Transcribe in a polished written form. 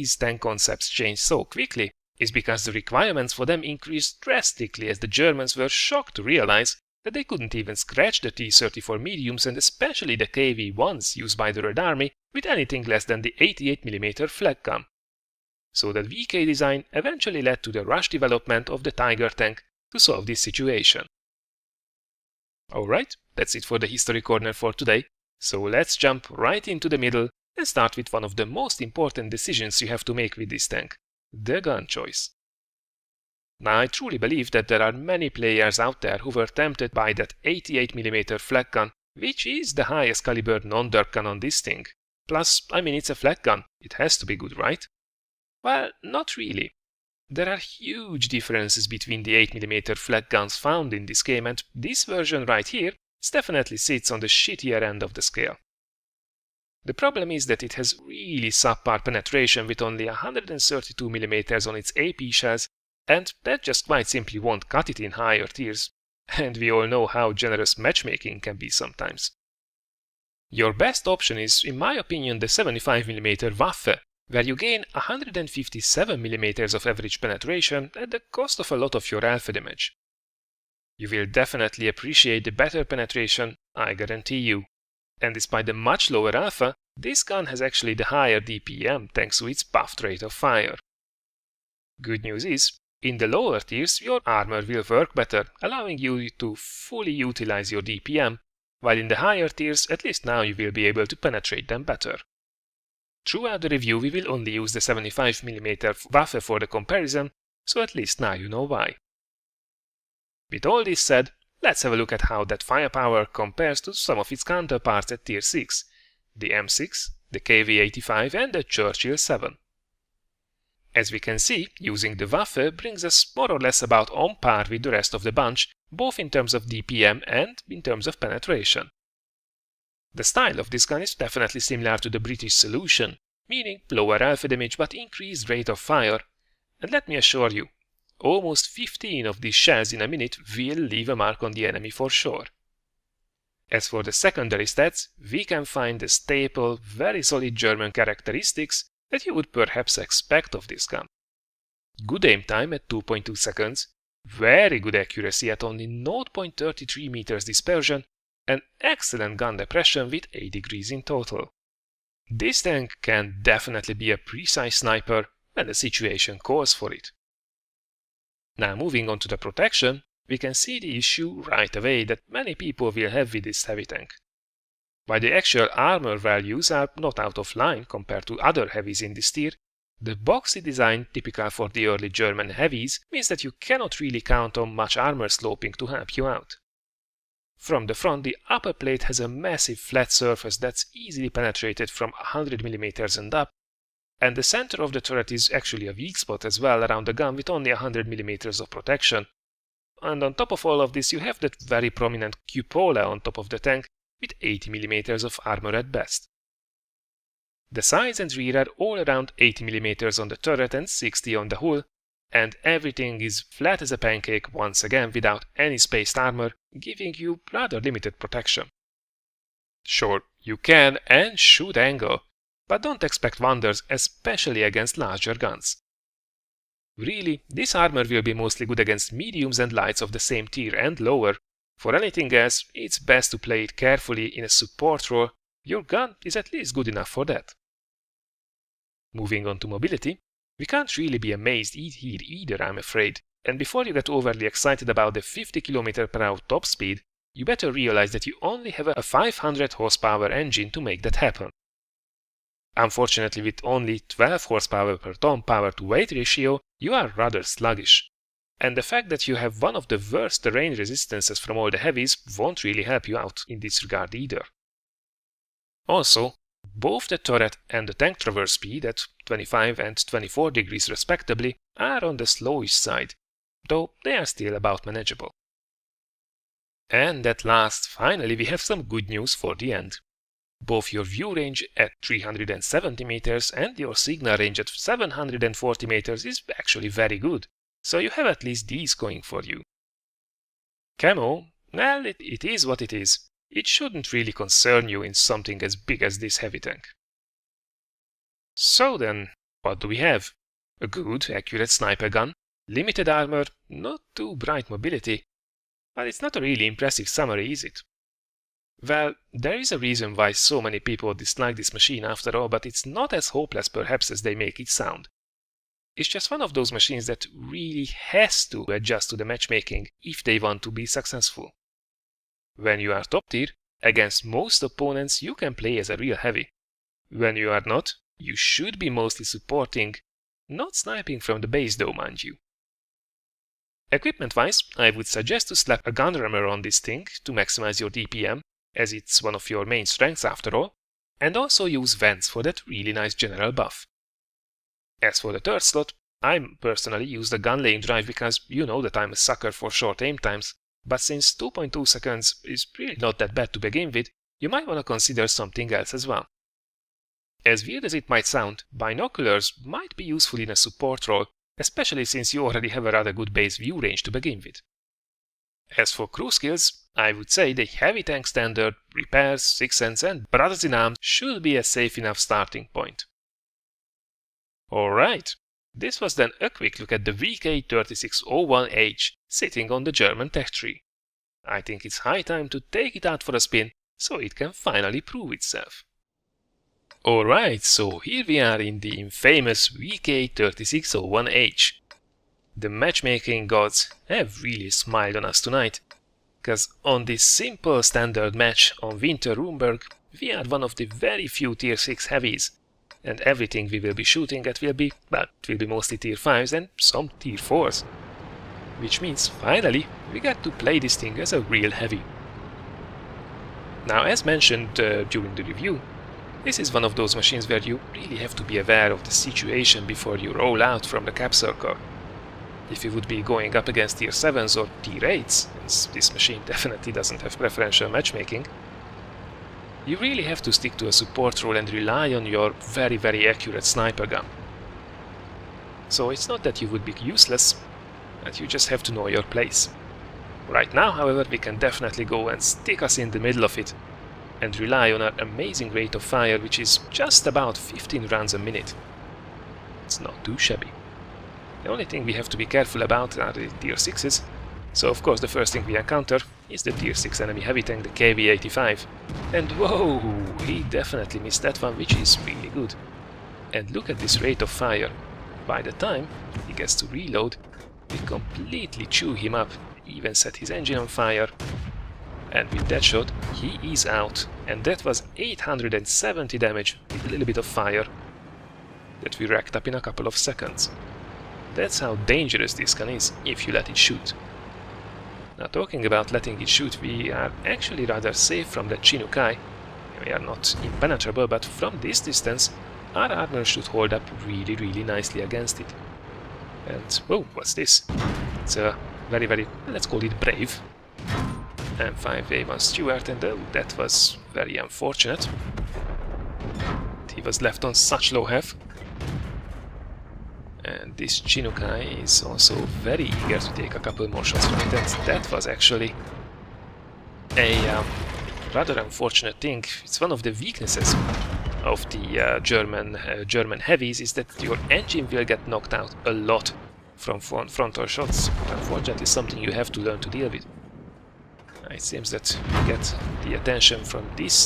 these tank concepts change so quickly is because the requirements for them increased drastically as the Germans were shocked to realize that they couldn't even scratch the T-34 mediums and especially the KV-1s used by the Red Army with anything less than the 88mm flak gun. So that VK design eventually led to the rush development of the Tiger tank to solve this situation. Alright, that's it for the History Corner for today, so let's jump right into the middle and start with one of the most important decisions you have to make with this tank, the gun choice. Now, I truly believe that there are many players out there who were tempted by that 88mm flak gun, which is the highest caliber non-derp gun on this thing. Plus, I mean, it's a flak gun, it has to be good, right? Well, not really. There are huge differences between the 8mm flak guns found in this game, and this version right here definitely sits on the shittier end of the scale. The problem is that it has really subpar penetration with only 132mm on its AP shells, and that just quite simply won't cut it in higher tiers, and we all know how generous matchmaking can be sometimes. Your best option is, in my opinion, the 75mm Waffe, where you gain 157mm of average penetration at the cost of a lot of your alpha damage. You will definitely appreciate the better penetration, I guarantee you. And despite the much lower alpha, this gun has actually the higher DPM thanks to its buffed rate of fire. Good news is, in the lower tiers your armor will work better, allowing you to fully utilize your DPM, while in the higher tiers, at least now you will be able to penetrate them better. Throughout the review we will only use the 75mm Waffe for the comparison, so at least now you know why. With all this said, let's have a look at how that firepower compares to some of its counterparts at tier 6, the M6, the KV-85 and the Churchill 7. As we can see, using the Waffe brings us more or less about on par with the rest of the bunch, both in terms of DPM and in terms of penetration. The style of this gun is definitely similar to the British solution, meaning lower alpha damage but increased rate of fire, and let me assure you, almost 15 of these shells in a minute will leave a mark on the enemy for sure. As for the secondary stats, we can find the staple, very solid German characteristics that you would perhaps expect of this gun. Good aim time at 2.2 seconds, very good accuracy at only 0.33 meters dispersion, and excellent gun depression with 8 degrees in total. This tank can definitely be a precise sniper when the situation calls for it. Now moving on to the protection, we can see the issue right away that many people will have with this heavy tank. While the actual armor values are not out of line compared to other heavies in this tier, the boxy design typical for the early German heavies means that you cannot really count on much armor sloping to help you out. From the front, the upper plate has a massive flat surface that's easily penetrated from 100mm and up, and the center of the turret is actually a weak spot as well around the gun with only 100mm of protection. And on top of all of this you have that very prominent cupola on top of the tank with 80mm of armor at best. The sides and rear are all around 80mm on the turret and 60 on the hull, and everything is flat as a pancake once again without any spaced armor, giving you rather limited protection. Sure, you can and should angle, but don't expect wonders, especially against larger guns. Really, this armor will be mostly good against mediums and lights of the same tier and lower. For anything else, it's best to play it carefully in a support role. Your gun is at least good enough for that. Moving on to mobility, we can't really be amazed here either, I'm afraid, and before you get overly excited about the 50 km/h top speed, you better realize that you only have a 500 horsepower engine to make that happen. Unfortunately, with only 12 horsepower per ton power to weight ratio, you are rather sluggish. And the fact that you have one of the worst terrain resistances from all the heavies won't really help you out in this regard either. Also, both the turret and the tank traverse speed at 25 and 24 degrees respectively are on the slowish side, though they are still about manageable. And at last, finally, we have some good news for the end. Both your view range at 370 meters and your signal range at 740 meters is actually very good, so you have at least these going for you. Camo, well, it is what it is. It shouldn't really concern you in something as big as this heavy tank. So then, What do we have? A good, accurate sniper gun, limited armor, not too bright mobility, but it's not a really impressive summary, is it? Well, there is a reason why so many people dislike this machine after all, but it's not as hopeless perhaps as they make it sound. It's just one of those machines that really has to adjust to the matchmaking if they want to be successful. When you are top tier, against most opponents you can play as a real heavy. When you are not, you should be mostly supporting, not sniping from the base though, mind you. Equipment-wise, I would suggest to slap a gun rammer on this thing to maximize your DPM, as it's one of your main strengths after all, and also use vents for that really nice general buff. As for the third slot, I personally use the gun laying drive because you know that I'm a sucker for short aim times, but since 2.2 seconds is really not that bad to begin with, you might want to consider something else as well. As weird as it might sound, binoculars might be useful in a support role, especially since you already have a rather good base view range to begin with. As for crew skills, I would say the heavy tank standard, repairs, Sixth Sense and Brothers in Arms should be a safe enough starting point. Alright, this was then a quick look at the VK3601H sitting on the German tech tree. I think it's high time to take it out for a spin so it can finally prove itself. Alright, so here we are in the infamous VK3601H. The matchmaking gods have really smiled on us tonight, cause on this simple standard match on Winter Runeberg, we are one of the very few tier 6 heavies, and everything we will be shooting at will be mostly tier 5s and some tier 4s. Which means, finally, we get to play this thing as a real heavy. Now, as mentioned during the review, this is one of those machines where you really have to be aware of the situation before you roll out from the cap circle. If you would be going up against tier 7s or tier 8s, since this machine definitely doesn't have preferential matchmaking, you really have to stick to a support role and rely on your very accurate sniper gun. So it's not that you would be useless, but you just have to know your place. Right now, however, we can definitely go and stick us in the middle of it and rely on our amazing rate of fire, which is just about 15 rounds a minute. It's not too shabby. The only thing we have to be careful about are the tier 6s, so of course the first thing we encounter is the tier 6 enemy heavy tank, the KV-85. And whoa, he definitely missed that one, which is really good. And look at this rate of fire. By the time he gets to reload, we completely chew him up, even set his engine on fire. And with that shot, he is out. And that was 870 damage with a little bit of fire that we racked up in a couple of seconds. That's how dangerous this gun is if you let it shoot. Now, talking about letting it shoot, we are actually rather safe from that Chinukai. We are not impenetrable, but from this distance, our armor should hold up really nicely against it. And, whoa, what's this? It's a very, let's call it brave M5A1 Stuart, and that was very unfortunate. He was left on such low health. And this Chinukai is also very eager to take a couple more shots from it, and that was actually a rather unfortunate thing. It's one of the weaknesses of the German heavies, is that your engine will get knocked out a lot from frontal shots. Unfortunately, something you have to learn to deal with. It seems that you get the attention from this